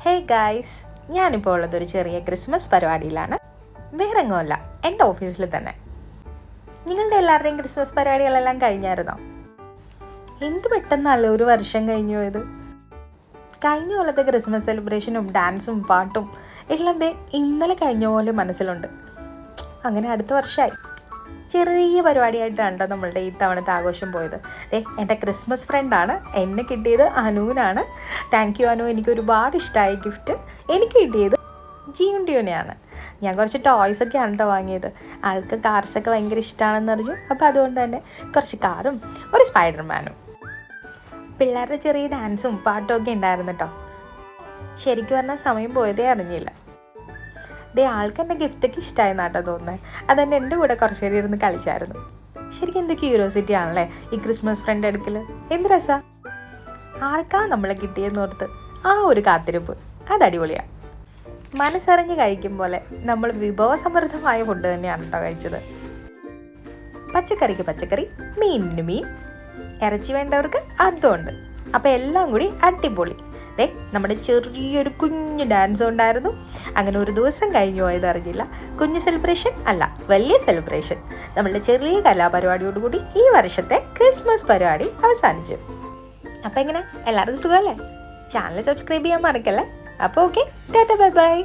Hey guys, ഞാനിപ്പോൾ ഉള്ളതൊരു ചെറിയ Christmas പരിപാടിയിലാണ്. വേറെ എങ്ങുമല്ല, എൻ്റെ ഓഫീസിൽ തന്നെ. നിങ്ങളുടെ എല്ലാവരുടെയും ക്രിസ്മസ് പരിപാടികളെല്ലാം കഴിഞ്ഞായിരുന്നോ? എന്ത് പെട്ടെന്നല്ലേ ഒരു വർഷം കഴിഞ്ഞു പോയത്. കഴിഞ്ഞ കൊല്ലത്തെ ക്രിസ്മസ് സെലിബ്രേഷനും ഡാൻസും പാട്ടും എല്ലാം ഇന്നലെ കഴിഞ്ഞ പോലെ മനസ്സിലുണ്ട്. അങ്ങനെ അടുത്ത വർഷമായി. ചെറിയ പരിപാടിയായിട്ടാണ് നമ്മളുടെ ഈ തവണത്തെ ആഘോഷം പോയത്. എൻ്റെ ക്രിസ്മസ് ഫ്രണ്ടാണ് എന്നെ കിട്ടിയത്, അനുവിനാണ്. താങ്ക് യു അനു, എനിക്ക് ഒരുപാട് ഇഷ്ടമായ ഗിഫ്റ്റ്. എനിക്ക് കിട്ടിയത് ജിയുണ്ടിയോനെയാണ്. ഞാൻ കുറച്ച് ടോയ്സൊക്കെയാണ് കേട്ടോ വാങ്ങിയത്. ആൾക്ക് കാർസൊക്കെ ഭയങ്കര ഇഷ്ടമാണെന്ന് അറിഞ്ഞു. അപ്പോൾ അതുകൊണ്ട് തന്നെ കുറച്ച് കാറും ഒരു സ്പൈഡർമാനും. പിള്ളേരുടെ ചെറിയ ഡാൻസും പാട്ടും ഒക്കെ ഉണ്ടായിരുന്നു കേട്ടോ. ശരിക്കും പറഞ്ഞാൽ സമയം പോയതേ അറിഞ്ഞില്ല. ആൾക്ക് എൻ്റെ ഗിഫ്റ്റൊക്കെ ഇഷ്ടമായെന്നാട്ടോ തോന്നുന്നത്. അതെന്നെ എൻ്റെ കൂടെ കുറച്ച് നേരം ഇരുന്ന് കളിച്ചായിരുന്നു. ശരിക്കും എന്ത് ക്യൂരിയോസിറ്റി ആണല്ലേ ഈ ക്രിസ്മസ് ഫ്രണ്ട് എടുക്കൽ. എന്ത് രസമാണ്. ആർക്കാ നമ്മളെ കിട്ടിയെന്ന് ഓർത്ത് ആ ഒരു കാത്തിരിപ്പ്, അത് അടിപൊളിയാണ്. മനസ്സറിഞ്ഞ് കഴിക്കും പോലെ നമ്മൾ വിഭവസമൃദ്ധമായ ഫുഡ് തന്നെയാണ് കേട്ടോ കഴിച്ചത്. പച്ചക്കറിക്ക് പച്ചക്കറി, മീനിന് മീൻ, ഇറച്ചി വേണ്ടവർക്ക് അതുമുണ്ട്. അപ്പോൾ എല്ലാം കൂടി അടിപൊളി. നമ്മുടെ ചെറിയൊരു കുഞ്ഞു ഡാൻസ് ഉണ്ടായിരുന്നു. അങ്ങനെ ഒരു ദിവസം കഴിഞ്ഞു പോയത് അറിഞ്ഞില്ല. കുഞ്ഞു സെലിബ്രേഷൻ അല്ല, വലിയ സെലിബ്രേഷൻ. നമ്മളുടെ ചെറിയ കലാപരിപാടിയോടുകൂടി ഈ വർഷത്തെ ക്രിസ്മസ് പരിപാടി അവസാനിച്ചു. അപ്പോൾ എങ്ങനെ, എല്ലാവർക്കും സുഖമല്ലേ? ചാനൽ സബ്സ്ക്രൈബ് ചെയ്യാൻ മറക്കല്ലേ. അപ്പോൾ ഓക്കെ, ടാറ്റ, ബൈ ബൈ.